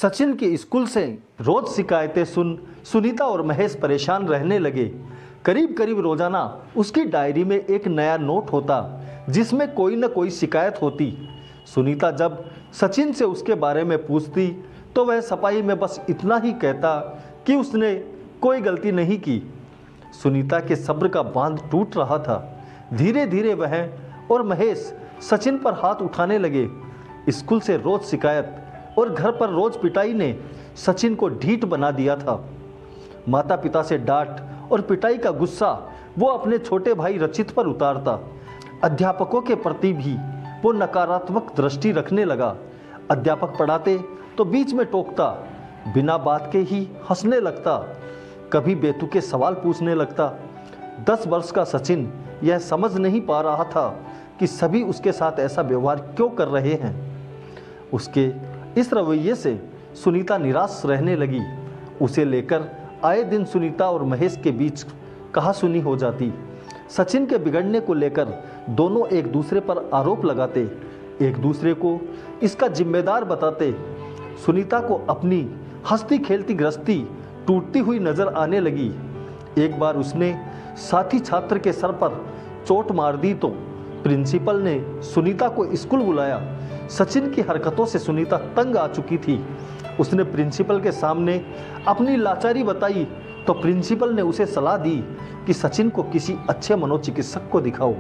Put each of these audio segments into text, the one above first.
सचिन के स्कूल से रोज शिकायतें सुन सुनीता और महेश परेशान रहने लगे। करीब करीब रोजाना उसकी डायरी में एक नया नोट होता जिसमें कोई न कोई शिकायत होती। सुनीता जब सचिन से उसके बारे में पूछती तो वह सफाई में बस इतना ही कहता कि उसने कोई गलती नहीं की। सुनीता के सब्र का बांध टूट रहा था। धीरे धीरे वह और महेश सचिन पर हाथ उठाने लगे। स्कूल से रोज शिकायत और घर पर रोज पिटाई ने सचिन को ढीठ बना दिया था। माता पिता से डांट और पिटाई का गुस्सा वो अपने छोटे भाई रचित पर उतारता। अध्यापकों के प्रति भी वो नकारात्मक दृष्टि रखने लगा। अध्यापक पढ़ाते तो बीच में टोकता, बिना बात के ही हंसने लगता, कभी बेतुके सवाल पूछने लगता। 10 वर्ष का सचिन यह समझ नहीं पा रहा था कि सभी उसके साथ ऐसा व्यवहार क्यों कर रहे हैं। उसके इस रवैये से सुनीता निराश रहने लगी। उसे लेकर आए दिन सुनीता और महेश के बीच कहासुनी हो जाती। सचिन के बिगड़ने को लेकर दोनों एक दूसरे पर आरोप लगाते, एक दूसरे को इसका जिम्मेदार बताते। सुनीता को अपनी हंसती खेलती गृहस्थी टूटती हुई नजर आने लगी। एक बार उसने साथी छात्र के सर पर चोट मार दी तो प्रिंसिपल ने सुनीता को स्कूल बुलाया। सचिन की हरकतों से सुनीता तंग आ चुकी थी। उसने प्रिंसिपल के सामने अपनी लाचारी बताई तो प्रिंसिपल ने उसे सलाह दी कि सचिन को किसी अच्छे मनोचिकित्सक को दिखाओ।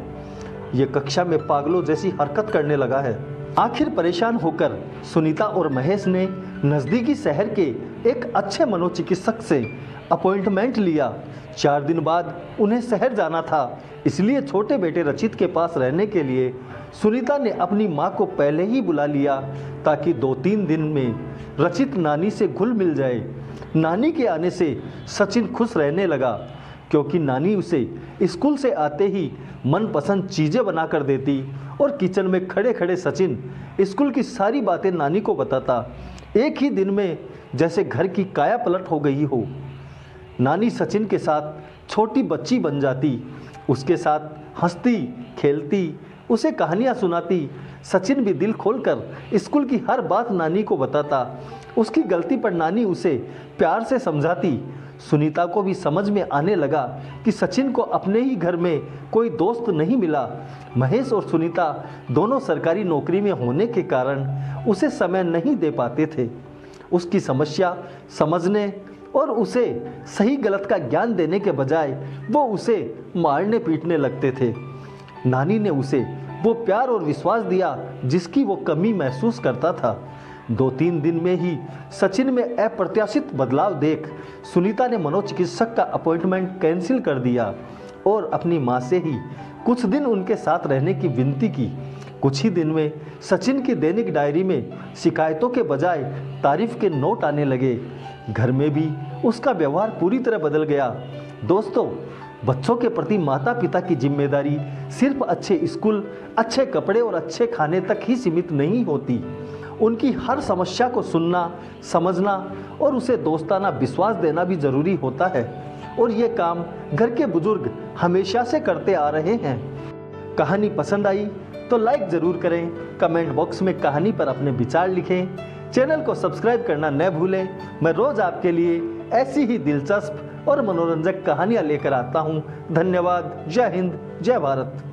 ये कक्षा में पागलों जैसी हरकत करने लगा है। आखिर परेशान होकर सुनीता और महेश ने नज़दीकी शहर के एक अच्छे मनोचिकित्सक से अपॉइंटमेंट लिया। 4 दिन बाद उन्हें शहर जाना था, इसलिए छोटे बेटे रचित के पास रहने के लिए सुनीता ने अपनी मां को पहले ही बुला लिया ताकि 2-3 दिन में रचित नानी से घुल मिल जाए। नानी के आने से सचिन खुश रहने लगा क्योंकि नानी उसे स्कूल से आते ही मनपसंद चीज़ें बना कर देती और किचन में खड़े खड़े सचिन स्कूल की सारी बातें नानी को बताता। एक ही दिन में जैसे घर की काया पलट हो गई हो। नानी सचिन के साथ छोटी बच्ची बन जाती, उसके साथ हंसती खेलती, उसे कहानियाँ सुनाती। सचिन भी दिल खोलकर स्कूल की हर बात नानी को बताता। उसकी गलती पर नानी उसे प्यार से समझाती। सुनीता को भी समझ में आने लगा कि सचिन को अपने ही घर में कोई दोस्त नहीं मिला। महेश और सुनीता दोनों सरकारी नौकरी में होने के कारण उसे समय नहीं दे पाते थे। उसकी समस्या समझने और उसे सही गलत का ज्ञान देने के बजाय वो उसे मारने पीटने लगते थे। नानी ने उसे वो प्यार और विश्वास दिया जिसकी वो कमी महसूस करता था। 2-3 दिन में ही सचिन में अप्रत्याशित बदलाव देख सुनीता ने मनोचिकित्सक का अपॉइंटमेंट कैंसिल कर दिया और अपनी मां से ही कुछ दिन उनके साथ रहने की विनती की। कुछ ही दिन में सचिन की दैनिक डायरी में शिकायतों के बजाय तारीफ के नोट आने लगे। घर में भी उसका व्यवहार पूरी तरह बदल गया। दोस्तों, बच्चों के प्रति माता पिता की जिम्मेदारी सिर्फ अच्छे स्कूल, अच्छे कपड़े और अच्छे खाने तक ही सीमित नहीं होती। उनकी हर समस्या को सुनना, समझना और उसे दोस्ताना विश्वास देना भी जरूरी होता है और ये काम घर के बुजुर्ग हमेशा से करते आ रहे हैं। कहानी पसंद आई तो लाइक ज़रूर करें, कमेंट बॉक्स में कहानी पर अपने विचार लिखें, चैनल को सब्सक्राइब करना न भूलें। मैं रोज़ आपके लिए ऐसी ही दिलचस्प और मनोरंजक कहानियाँ लेकर आता हूँ। धन्यवाद। जय हिंद, जय भारत।